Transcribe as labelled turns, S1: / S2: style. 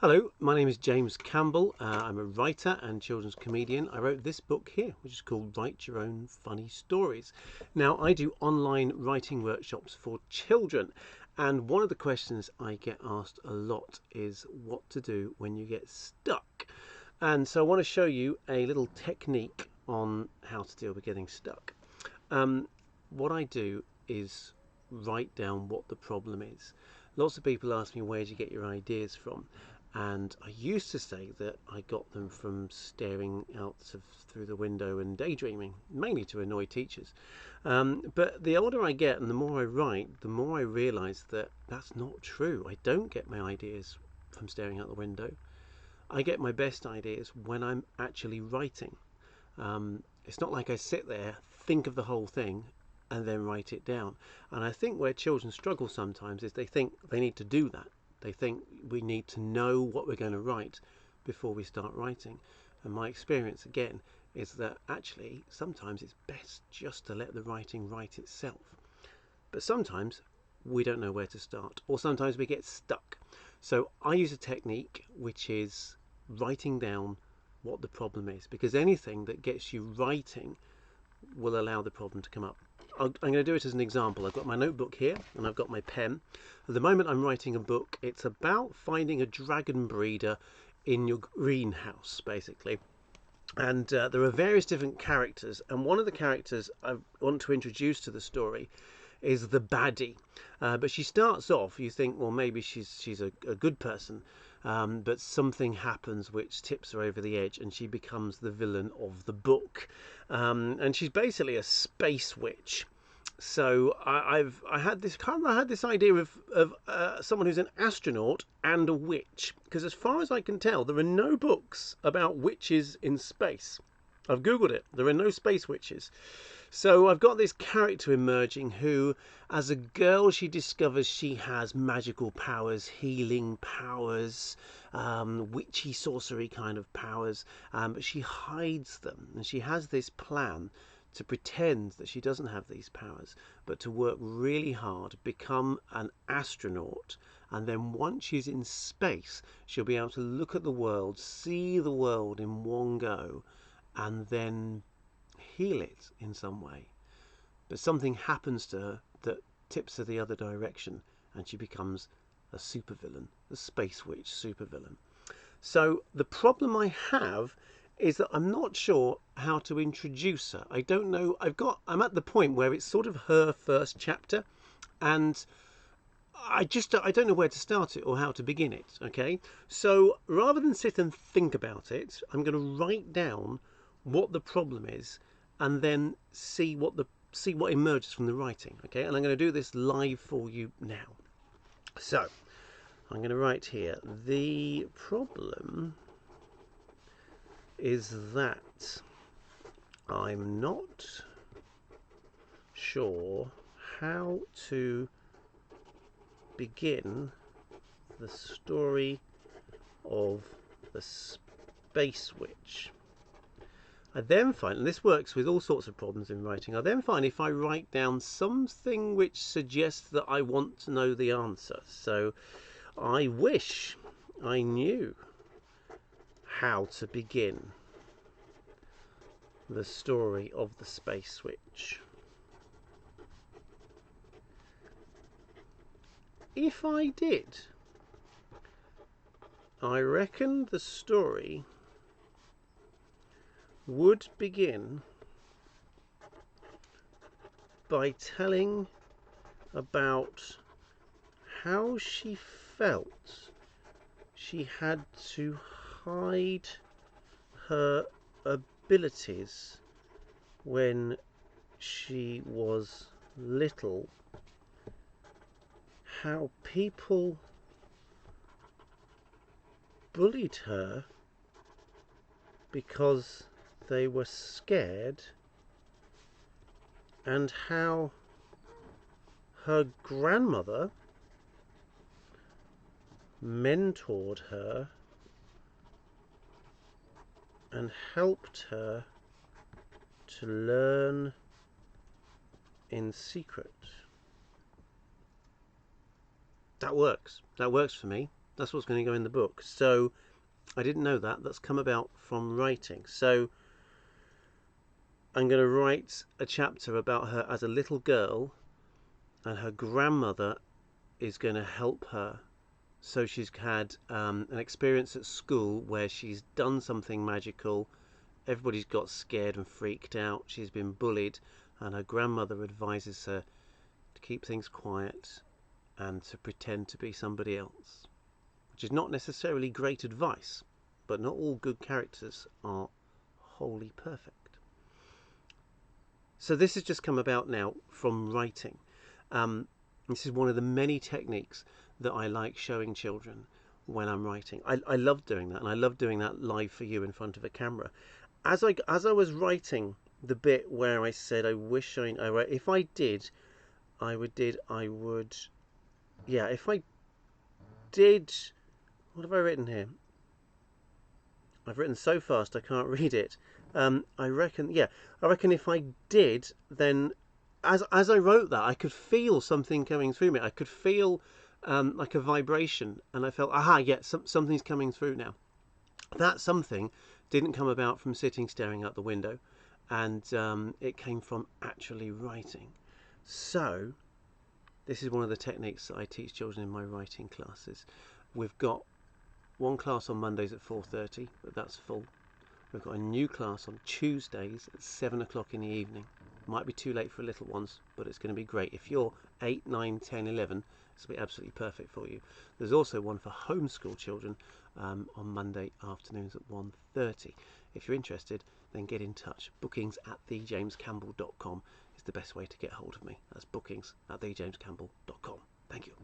S1: Hello, my name is James Campbell. I'm a writer and children's comedian. I wrote this book here, which is called Write Your Own Funny Stories. Now, I do online writing workshops for children, and one of the questions I get asked a lot is what to do when you get stuck. And so I want to show you a little technique on how to deal with getting stuck. What I do is write down what the problem is. Lots of people ask me, where do you get your ideas from? And I used to say that I got them from staring out through the window and daydreaming, mainly to annoy teachers. But the older I get and the more I write, the more I realise that that's not true. I don't get my ideas from staring out the window. I get my best ideas when I'm actually writing. It's not like I sit there, think of the whole thing, and then write it down. And I think where children struggle sometimes is they think they need to do that. They think we need to know what we're going to write before we start writing. And my experience, again, is that actually sometimes it's best just to let the writing write itself. But sometimes we don't know where to start, or sometimes we get stuck. So I use a technique which is writing down what the problem is, because anything that gets you writing will allow the problem to come up. I'm going to do it as an example. I've got my notebook here and I've got my pen. At the moment I'm writing a book. It's about finding a dragon breeder in your greenhouse, basically. And there are various different characters, and one of the characters I want to introduce to the story is the baddie. But she starts off, you think, well, maybe she's a good person, but something happens which tips her over the edge and she becomes the villain of the book. And she's basically a space witch. So I had this idea of someone who's an astronaut and a witch, because as far as I can tell, there are no books about witches in space. I've googled it. There are no space witches. So I've got this character emerging who, as a girl, she discovers she has magical powers, healing powers, witchy sorcery kind of powers, but she hides them, and she has this plan to pretend that she doesn't have these powers, but to work really hard, become an astronaut, and then once she's in space, she'll be able to look at the world, see the world in one go, and then heal it in some way. But something happens to her that tips her the other direction, and she becomes a supervillain, a space witch supervillain. So the problem I have is that I'm not sure how to introduce her. I don't know. I'm at the point where it's sort of her first chapter, and I don't know where to start it or how to begin it. Okay, so rather than sit and think about it, I'm going to write down what the problem is, and then see what emerges from the writing. Okay, and I'm going to do this live for you now. So I'm going to write here, the problem is that I'm not sure how to begin the story of the space witch. I then find, and this works with all sorts of problems in writing, I then find if I write down something which suggests that I want to know the answer. So I wish I knew how to begin the story of the space witch. If I did, I reckon the story would begin by telling about how she felt she had to hide her abilities when she was little, how people bullied her because they were scared, and how her grandmother mentored her and helped her to learn in secret. That works. That works for me. That's what's going to go in the book. So I didn't know that. That's come about from writing. So I'm going to write a chapter about her as a little girl, and her grandmother is going to help her. So she's had an experience at school where she's done something magical. Everybody's got scared and freaked out. She's been bullied, and her grandmother advises her to keep things quiet and to pretend to be somebody else, which is not necessarily great advice, but not all good characters are wholly perfect. So this has just come about now from writing. This is one of the many techniques that I like showing children when I'm writing. I love doing that, and I love doing that live for you in front of a camera. As I was writing the bit where I said I wish I wrote, if I did, I would, yeah, if I did, what have I written here? I've written so fast I can't read it. I reckon if I did, then as I wrote that, I could feel something coming through me. I could feel like a vibration, and I felt, aha, yeah, something's coming through now. That something didn't come about from sitting staring out the window, and it came from actually writing. So this is one of the techniques that I teach children in my writing classes. We've got one class on Mondays at 4:30, but that's full. We've got a new class on Tuesdays at 7 o'clock in the evening. Might be too late for little ones, but it's going to be great. If you're 8, 9, 10, 11, this will be absolutely perfect for you. There's also one for homeschool children on Monday afternoons at 1:30. If you're interested, then get in touch. bookings@thejamescampbell.com is the best way to get hold of me. That's bookings@thejamescampbell.com. Thank you.